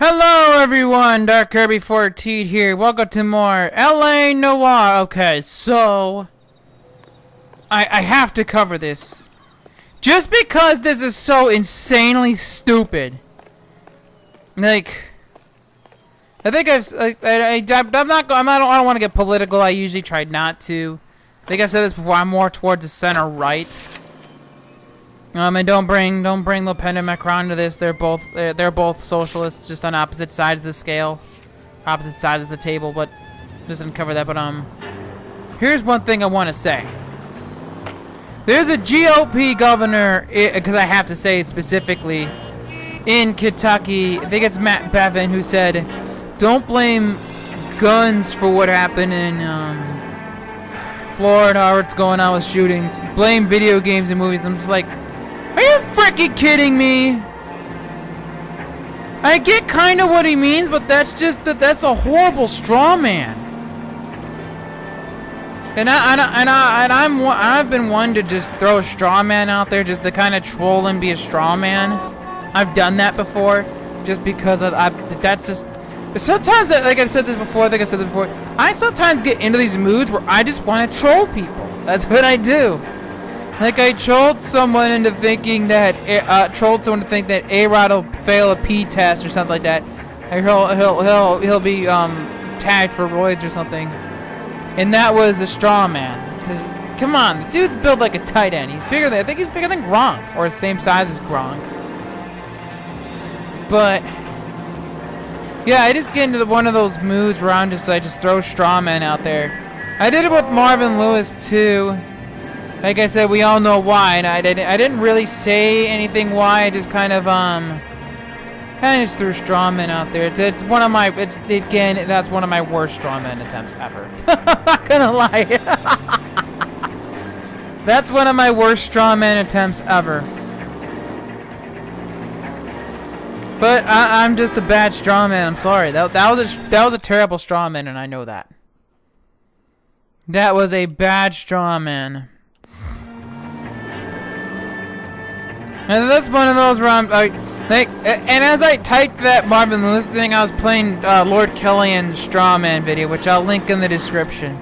Hello everyone, Dark Kirby 14 here. Welcome to more LA Noire. Okay, so I have to cover this. Just because this is so insanely stupid. Like, I think I don't want to get political. I usually try not to. I think I've said this before. I'm more towards the center right. And don't bring Le Pen and Macron to this. They're both socialists, just on opposite sides of the scale, opposite sides of the table. But just didn't cover that. But here's one thing I want to say. There's a GOP governor, because I have to say it specifically, in Kentucky. I think it's Matt Bevin, who said, "Don't blame guns for what happened in Florida or what's going on with shootings. Blame video games and movies." I'm just like, are you freaking kidding me? I get kind of what he means, but that's that's a horrible straw man. And I've been one to just throw a straw man out there just to kind of troll and be a straw man. I've done that before, just because that's just. Sometimes, like I said this before, I sometimes get into these moods where I just want to troll people. That's what I do. Like, I trolled someone into thinking that A-Rod will fail a P test or something like that. He'll be tagged for roids or something. And that was a straw man. Cause come on, the dude's built like a tight end. I think he's bigger than Gronk, or the same size as Gronk. But yeah, I just get into one of those moods where I just throw straw men out there. I did it with Marvin Lewis too. Like I said, we all know why, and I didn't really say anything why. I just kind of just threw strawman out there. That's one of my worst strawman attempts ever. I'm not gonna lie. That's one of my worst strawman attempts ever. But I'm just a bad strawman. I'm sorry. That was a terrible strawman, and I know that. That was a bad strawman. And that's one of those where and as I typed that Marvin Lewis thing, I was playing Lord Kellyan's Strawman video, which I'll link in the description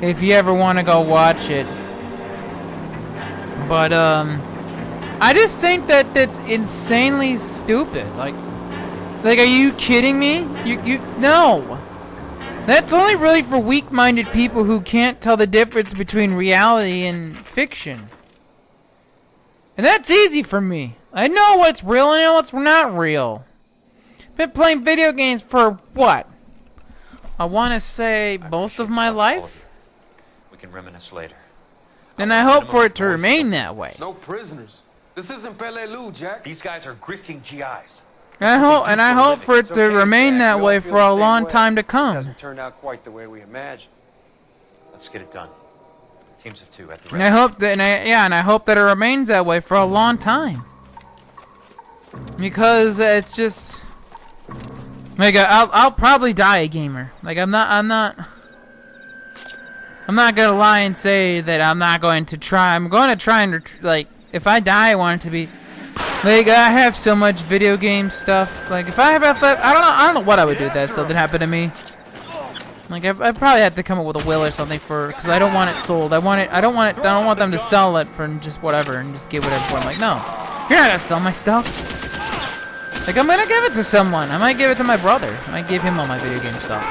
if you ever want to go watch it. But I just think that that's insanely stupid. Like, are you kidding me? No. That's only really for weak-minded people who can't tell the difference between reality and fiction. And that's easy for me. I know what's real and I know what's not real. Been playing video games for what? I want to say most of my life. We can reminisce later. And I hope for it to remain that way. No prisoners. This isn't Pelelu, Jack. These guys are grifting GIs. I hope for it to remain that way for a long time to come. Hasn't turned out quite the way we imagined. Let's get it done. Teams of two at the and I hope that, and I hope that it remains that way for a long time. Because it's just, like, I'll probably die a gamer. Like, I'm not gonna lie and say that I'm not going to try. I'm going to try and, like, if I die, I want it to be, like, I have so much video game stuff. Like, if I have I don't know what I would do if that something happened to me. Like, I probably have to come up with a will or something because I don't want it sold. I don't want them to sell it for just whatever and just give whatever. I'm like, no, you're not gonna sell my stuff. Like, I'm gonna give it to someone. I might give it to my brother. I might give him all my video game stuff.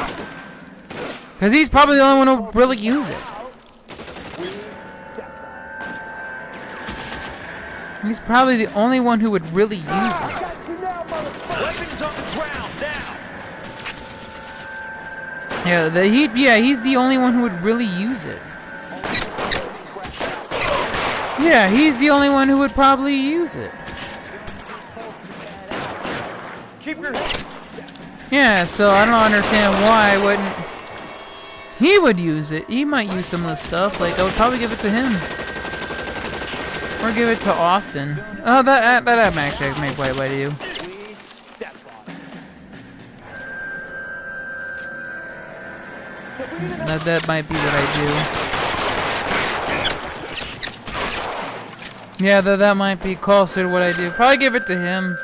Because he's probably the only one who really use it. He's probably the only one who would really use it. Weapons on the ground now. Yeah, he's the only one who would really use it. Yeah, he's the only one who would probably use it. Keep your. Yeah, so I don't understand why he would use it. He might use some of the stuff. Like, I would probably give it to him. Or give it to Austin. Oh, that actually make way to you. That might be what I do. Yeah, that might be closer to what I do. Probably give it to him.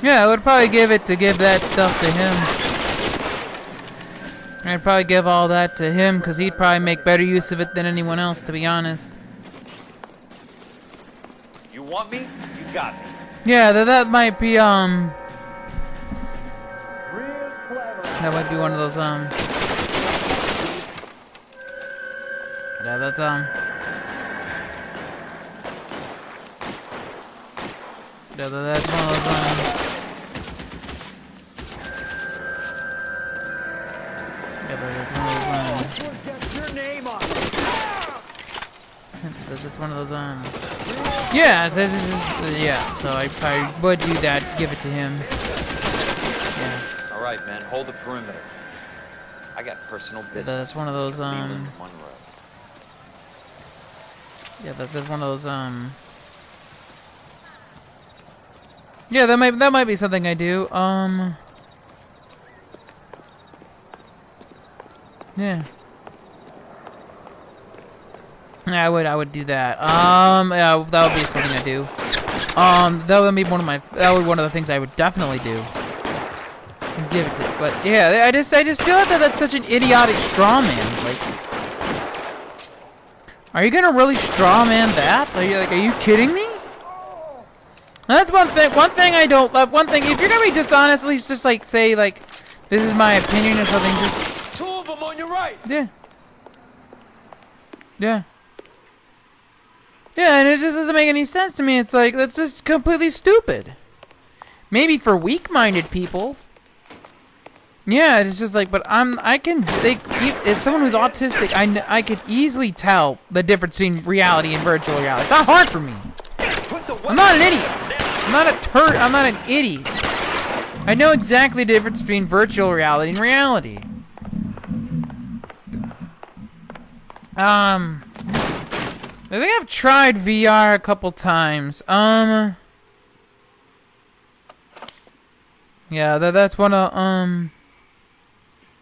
Yeah, I would probably give that stuff to him. I'd probably give all that to him because he'd probably make better use of it than anyone else, to be honest. You want me? You got me. Yeah, that might be that might be one of those yeah, that's yeah, that's one of those yeah, that's one of those that's one of those yeah, this is yeah, so I would do that, give it to him. Yeah. All right, man, hold the perimeter. I got personal business. That's one of those Leland Monroe. yeah, that's one of those yeah, that might be something I do. Yeah. Yeah, I would do that. Yeah, that would be something I do. That would be one of the things I would definitely do. Just give it to it. But yeah, I just feel like that's such an idiotic straw man. Like, are you gonna really straw man that? Are you kidding me? That's one thing. One thing I don't love. One thing, if you're gonna be dishonest, at least just like say like, this is my opinion or something. Just 2 of them on your right. yeah. Yeah. Yeah, and it just doesn't make any sense to me. It's like, that's just completely stupid. Maybe for weak-minded people. Yeah, it's just like, but as someone who's autistic, I could easily tell the difference between reality and virtual reality. It's not hard for me. I'm not an idiot. I'm not a turd. I'm not an idiot. I know exactly the difference between virtual reality and reality. I think I've tried VR a couple times. Yeah, that's one of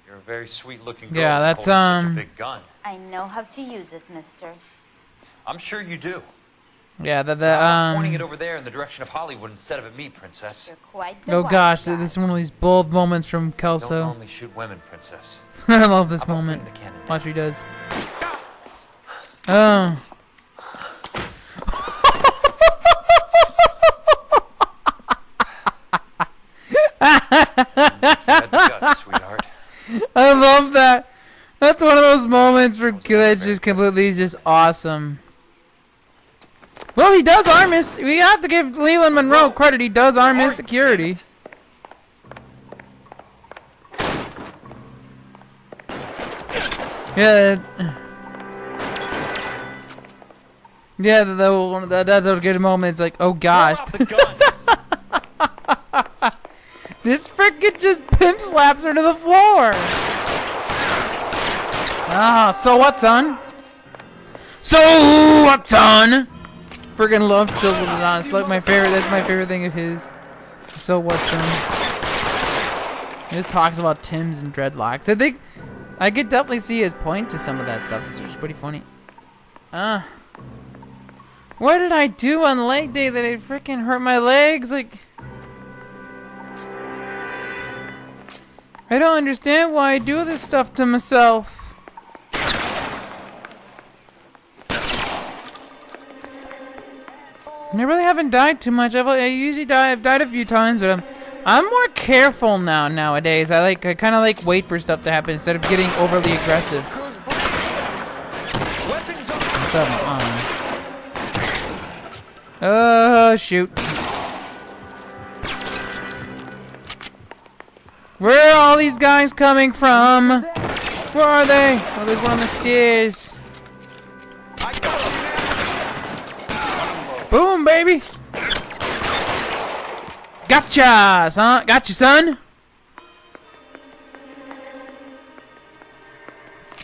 You're a very sweet-looking girl. yeah, that's holding such a big gun. I know how to use it, mister. I'm sure you do. yeah, So I'm pointing it over there in the direction of Hollywood instead of at me, princess. You're quite the oh gosh, wise this is one of these bold moments from Don't Kelso. normally shoot women, princess. I love this How about moment. putting the cannon down? Watch what he does. Oh. Sweetheart. I love that. That's one of those moments where that's just completely just awesome. Well, he does arm his. We have to give Leland Monroe credit. He does arm his security. Yeah. Yeah, that's a good moment. It's like, oh gosh. This frickin' just pimp slaps her to the floor. Ah, so what, son? So what, son? Friggin' love children, honest. Like that's my favorite thing of his. So what, son? He just talks about Timbs and dreadlocks. I think I could definitely see his point to some of that stuff. It's just pretty funny. What did I do on leg day that I freaking hurt my legs? Like, I don't understand why I do this stuff to myself. I really haven't died too much. I usually die. I've died a few times, but I'm more careful nowadays. I kind of like wait for stuff to happen instead of getting overly aggressive. Oh shoot! Where are all these guys coming from? Where are they? Oh, there's one on the stairs. Boom, baby! Gotcha, son! Gotcha, son!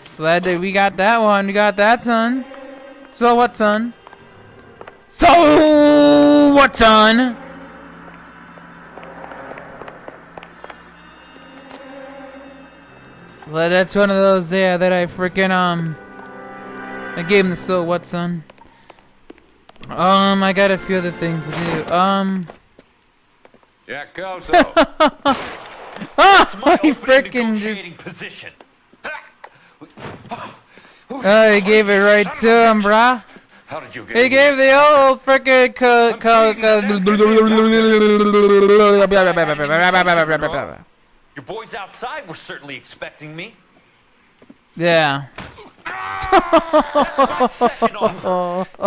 So we got that one. We got that, son. So what, son? So what, son? So that's one of those there that I freaking I gave him the so what, son. I got a few other things to do. Jack Kelso. Oh, My he opening freaking just. negotiating position. Oh, he gave it right to him, brah. How did you get He in gave the old frickin' Your boys outside were certainly expecting me. Yeah.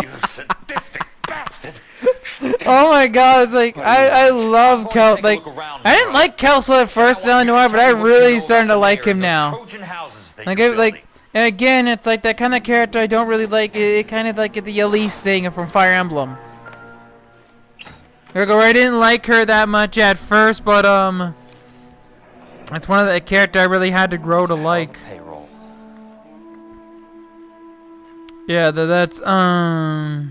You sadistic bastard. Oh my god, it's like I love Kelso. Like I didn't like Kelso at first in Noire, but I really starting to like him now. Like and again, it's like that kind of character I don't really like. It kind of like the Elise thing from Fire Emblem. I didn't like her that much at first, but it's one of the character I really had to grow to like. Yeah, that's although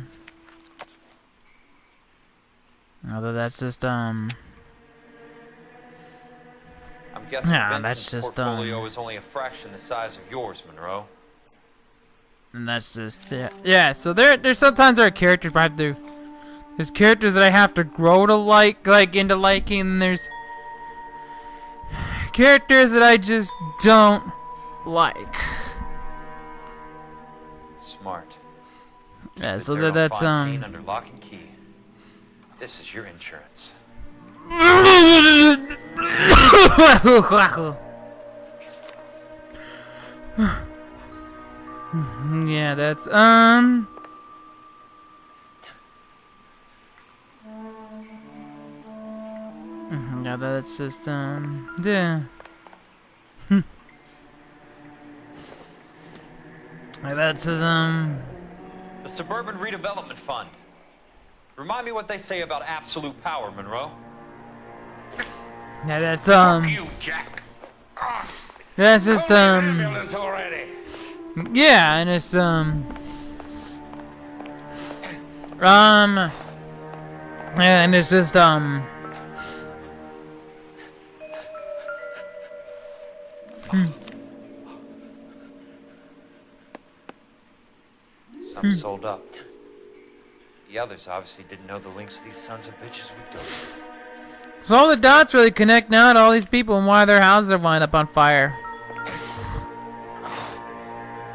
that's just I'm guessing yeah, Vincent's that's just portfolio is only a fraction the size of yours, Monroe. and that's just yeah. So there's sometimes there are characters I have to. There's characters that I have to grow to like into liking. And there's characters that I just don't like. Smart. Yeah, Keep so the that's Fontaine under lock and key. This is your insurance. Yeah, that's yeah, that's just yeah. That's just The Suburban Redevelopment Fund. Remind me what they say about absolute power, Monroe. yeah, that's You, Jack. that's just Ambulance already. yeah, and it's and it's just Some sold up. The others obviously didn't know the links these sons of bitches would do. So all the dots really connect now to all these people and why their houses are lined up on fire.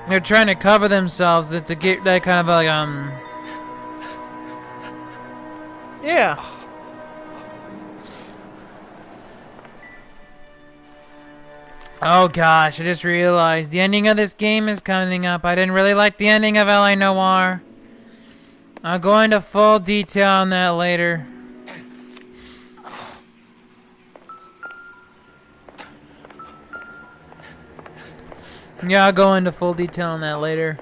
They're trying to cover themselves to get that kind of like yeah. Oh gosh, I just realized the ending of this game is coming up. I didn't really like the ending of LA Noire. I'll go into full detail on that later. Yeah, I'll go into full detail on that later.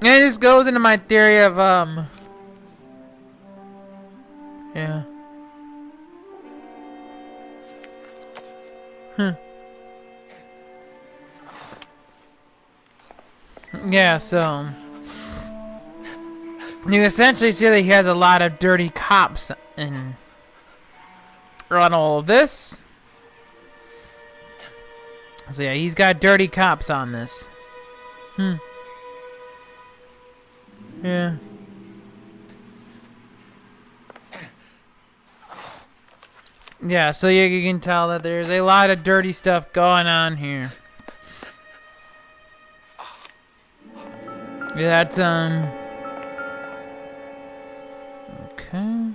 And it just goes into my theory of, yeah. Yeah, so you essentially see that he has a lot of dirty cops in on all of this. So yeah, he's got dirty cops on this. Yeah. Yeah, so you can tell that there's a lot of dirty stuff going on here. Yeah, that's okay.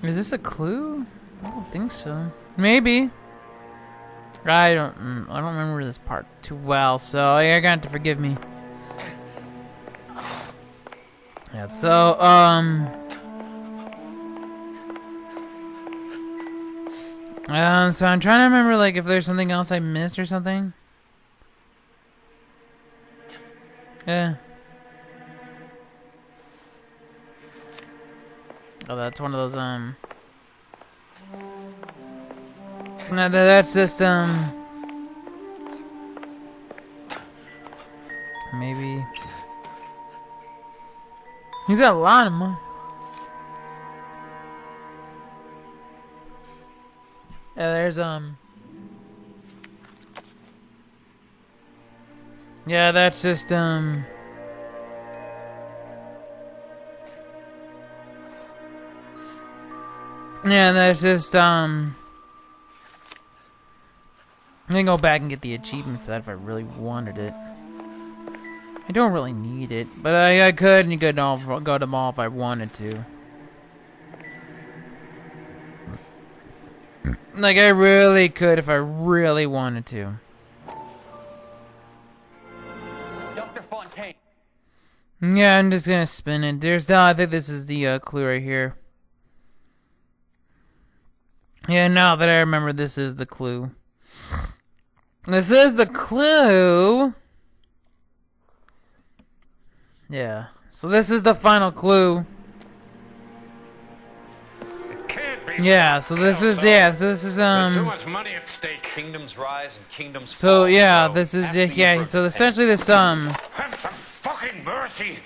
Is this a clue? I don't think so. Maybe. I don't remember this part too well, so you're gonna have to forgive me. Yeah, so so I'm trying to remember like if there's something else I missed or something. Yeah. Oh, that's one of those no, that's just maybe he's got a lot of money. Yeah, there's Yeah, that's just, Yeah, that's just, I can go back and get the achievement for that if I really wanted it. I don't really need it, but I could and go to the mall if I wanted to. Like, I really could if I really wanted to. Dr. Fontaine. Yeah, I'm just gonna spin it. I think this is the clue right here. Yeah, now that I remember, this is the clue. This is the clue! Yeah. So this is the final clue. It can't be. Yeah, so this is, Kelso. so this is, There's too much money at stake. Kingdoms rise and kingdoms So, fall. yeah, Monroe. this is, Ask me yeah, for so a essentially this, Have some fucking mercy.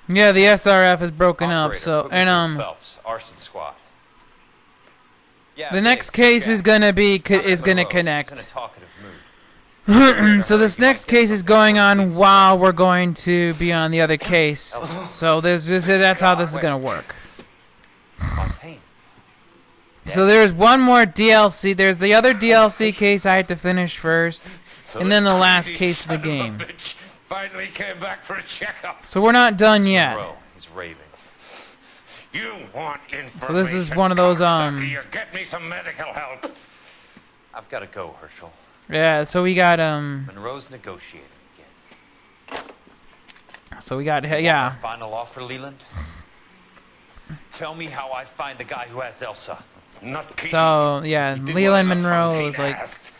yeah, the SRF is broken up, Operator, so, put me through and, Phelps, arson squad. Yeah, the next Biggs, case Jack. is gonna be, Dr. is gonna Monroe, he's in a connect. talkative mood. So this next case is going on while we're going to be on the other case. So that's how this is gonna work. Fontaine. So there's one more DLC. There's the other DLC case I had to finish first, and then the last Crazy case of the son game. a bitch finally came back for a checkup. So we're not done yet. Monroe, he's raving. You want information? So this is one of those, cocksucker, you get me some medical help. I've got to go, Herschel. Yeah, so we got, Monroe's negotiating again. so we got, yeah. Final offer, Leland? Tell me how I find the guy who has Elsa. Not So, yeah, Did Leland what Monroe Fontaine is like, asked.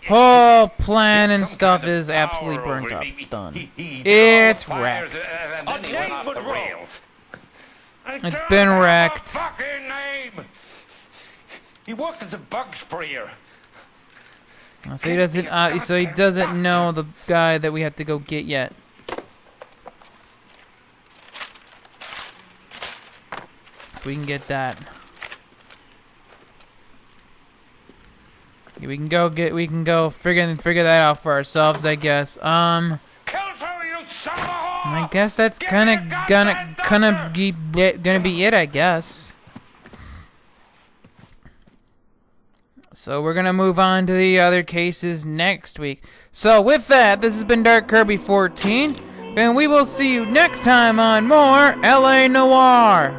whole plan and Some stuff kind of is absolutely power burnt over up. him. It's done. He It's drove fires, wrecked. and then he went off the rails. It's been wrecked. Fucking name. He worked as a bug sprayer. So he doesn't know the guy that we have to go get yet. So we can get that. We can go figure that out for ourselves, I guess. Kelso, you son of a whore! I guess that's Give me a goddamn doctor! gonna be it, I guess. So we're gonna move on to the other cases next week. So with that, this has been Dark Kirby 14, and we will see you next time on more LA Noire.